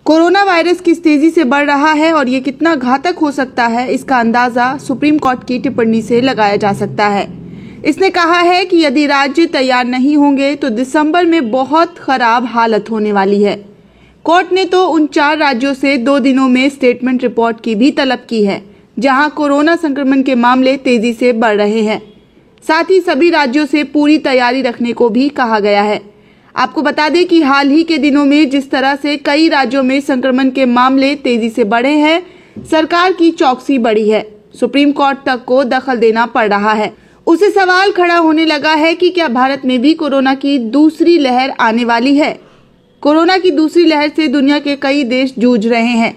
Corona virus किस तेजी से बढ़ रहा है और ये कितना घातक हो सकता है, इसका अंदाजा सुप्रीम कोर्ट की टिप्पणी से लगाया जा सकता है। इसने कहा है कि यदि राज्य तैयार नहीं होंगे तो दिसंबर में बहुत खराब हालत होने वाली है। कोर्ट ने तो उन 4 राज्यों से 2 दिनों में स्टेटमेंट रिपोर्ट की भी तलब की है, जहां कोरोना संक्रमण के मामले तेजी से बढ़ रहे हैं। साथ ही सभी राज्यों से पूरी तैयारी रखने को भी कहा गया है। आपको बता दें कि हाल ही के दिनों में जिस तरह से कई राज्यों में संक्रमण के मामले तेजी से बढ़े हैं, सरकार की चौकसी बढ़ी है। सुप्रीम कोर्ट तक को दखल देना पड़ रहा है। उसे सवाल खड़ा होने लगा है कि क्या भारत में भी कोरोना की दूसरी लहर आने वाली है। कोरोना की दूसरी लहर से दुनिया के कई देश जूझ रहे हैं।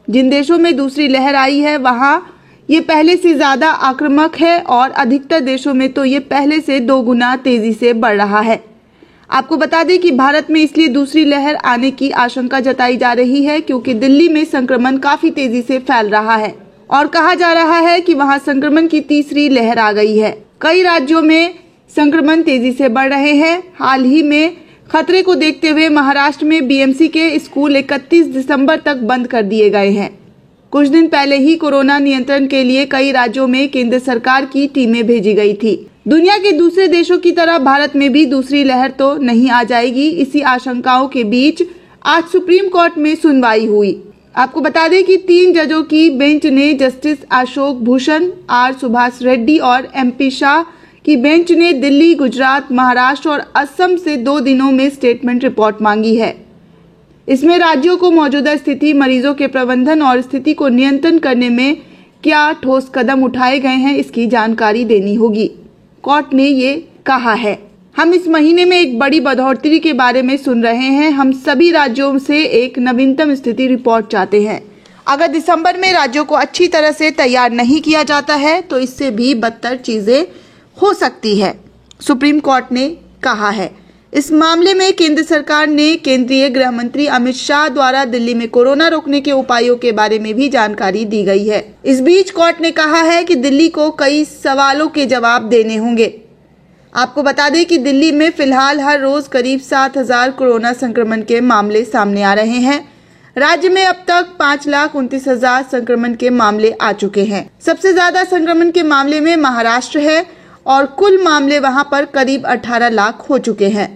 जिन देशों में दूसरी लहर आई है वहां ये पहले से ज्यादा आक्रामक है और अधिकतर देशों में तो ये पहले से 2 गुना तेजी से बढ़ रहा है। आपको बता दें कि भारत में इसलिए दूसरी लहर आने की आशंका जताई जा रही है क्योंकि दिल्ली में संक्रमण काफी तेजी से फैल रहा है और कहा जा रहा है कि वहां संक्रमण की तीसरी लहर आ गई है। कई राज्यों में संक्रमण तेजी से बढ़ रहे हैं। हाल ही में खतरे को देखते हुए महाराष्ट्र में बीएमसी के स्कूल 31 दिसंबर तक बंद कर दिए गए हैं। कुछ दिन पहले ही कोरोना नियंत्रण के लिए कई राज्यों में केंद्र सरकार की टीमें भेजी गई थी। दुनिया के दूसरे देशों की तरह भारत में भी दूसरी लहर तो नहीं आ जाएगी। इसी आशंकाओं के बीच आज सुप्रीम कोर्ट में सुनवाई हुई। आपको बता दें कि 3 जजों की बेंच ने जस्टिस अशोक भूषण, आर सुभाष रेड्डी और एमपी शाह की बेंच ने दिल्ली, गुजरात, महाराष्ट्र और असम से 2 दिनों में स्टेटमेंट रिपोर्ट मांगी है। इसमें राज्यों को मौजूदा स्थिति, मरीजों के प्रबंधन और स्थिति को नियंत्रण करने में क्या ठोस कदम उठाए गए हैं, इसकी जानकारी देनी होगी। कोर्ट ने ये कहा है। हम इस महीने में एक बड़ी बढ़ोतरी के बारे में सुन रहे हैं। हम सभी राज्यों से एक नवीनतम स्थिति रिपोर्ट चाहते हैं। अगर दिसंबर में राज्यों को अच्छी तरह से तैयार नहीं किया जाता है तो इससे भी बदतर चीजें हो सकती है, सुप्रीम कोर्ट ने कहा है। इस मामले में केंद्र सरकार ने केंद्रीय गृह मंत्री अमित शाह द्वारा दिल्ली में कोरोना रोकने के उपायों के बारे में भी जानकारी दी गई है। इस बीच कोर्ट ने कहा है कि दिल्ली को कई सवालों के जवाब देने होंगे। आपको बता दें कि दिल्ली में फिलहाल हर रोज करीब 7,000 कोरोना संक्रमण के मामले सामने आ रहे हैं। राज्य में अब तक 5,29,000 संक्रमण के मामले आ चुके हैं। सबसे ज्यादा संक्रमण के मामले में महाराष्ट्र है और कुल मामले वहां पर करीब 18 लाख हो चुके हैं।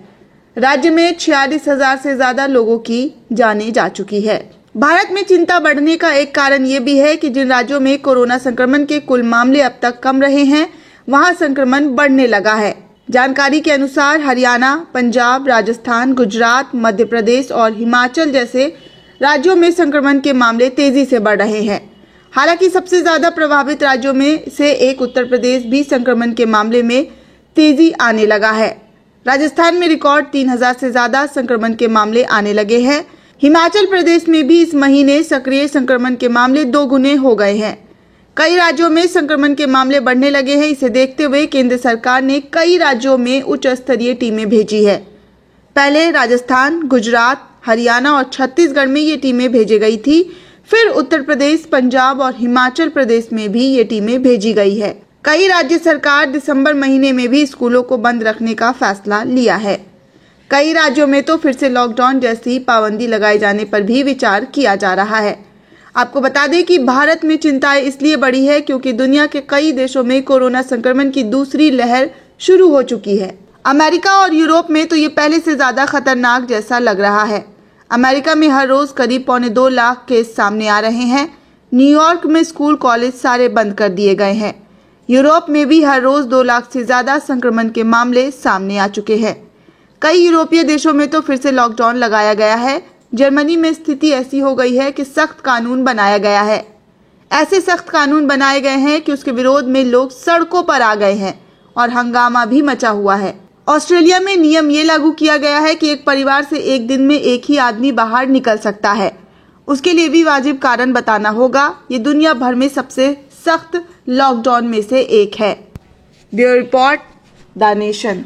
राज्य में 46,000 से ज्यादा लोगों की जानें जा चुकी है। भारत में चिंता बढ़ने का एक कारण ये भी है कि जिन राज्यों में कोरोना संक्रमण के कुल मामले अब तक कम रहे हैं, वहां संक्रमण बढ़ने लगा है। जानकारी के अनुसार हरियाणा, पंजाब, राजस्थान, गुजरात, मध्य प्रदेश और हिमाचल जैसे राज्यों में संक्रमण के मामले तेजी से बढ़ रहे हैं। हालांकि सबसे ज्यादा प्रभावित राज्यों में से एक उत्तर प्रदेश भी संक्रमण के मामले में तेजी आने लगा है। राजस्थान में रिकॉर्ड 3,000 से ज्यादा संक्रमण के मामले आने लगे हैं। हिमाचल प्रदेश में भी इस महीने सक्रिय संक्रमण के मामले 2 गुने हो गए हैं। कई राज्यों में संक्रमण के मामले बढ़ने लगे हैं। इसे देखते हुए केंद्र सरकार ने कई राज्यों में उच्च स्तरीय टीमें भेजी है। पहले राजस्थान, गुजरात, हरियाणा और छत्तीसगढ़ में ये टीमें भेजी गई थी। फिर उत्तर प्रदेश, पंजाब और हिमाचल प्रदेश में भी ये टीमें भेजी गई है। कई राज्य सरकार दिसंबर महीने में भी स्कूलों को बंद रखने का फैसला लिया है। कई राज्यों में तो फिर से लॉकडाउन जैसी पाबंदी लगाए जाने पर भी विचार किया जा रहा है। आपको बता दें कि भारत में चिंताएं इसलिए बढ़ी है क्योंकि दुनिया के कई देशों में कोरोना संक्रमण की दूसरी लहर शुरू हो चुकी है। अमेरिका और यूरोप में तो ये पहले से ज्यादा खतरनाक जैसा लग रहा है। अमेरिका में हर रोज करीब 2.25 लाख केस सामने आ रहे हैं। न्यूयॉर्क में स्कूल, कॉलेज सारे बंद कर दिए गए हैं। यूरोप में भी हर रोज 2 लाख से ज्यादा संक्रमण के मामले सामने आ चुके हैं। कई यूरोपीय देशों में तो फिर से लॉकडाउन लगाया गया है। जर्मनी में स्थिति ऐसी हो गई है कि सख्त कानून बनाया गया है। ऐसे सख्त कानून बनाए गए हैं कि उसके विरोध में लोग सड़कों पर आ गए हैं और हंगामा भी मचा हुआ है। ऑस्ट्रेलिया में नियम ये लागू किया गया है कि एक परिवार से एक दिन में एक ही आदमी बाहर निकल सकता है। उसके लिए भी वाजिब कारण बताना होगा। ये दुनिया भर में सबसे सख्त लॉकडाउन में से एक है। Bureau report, the nation.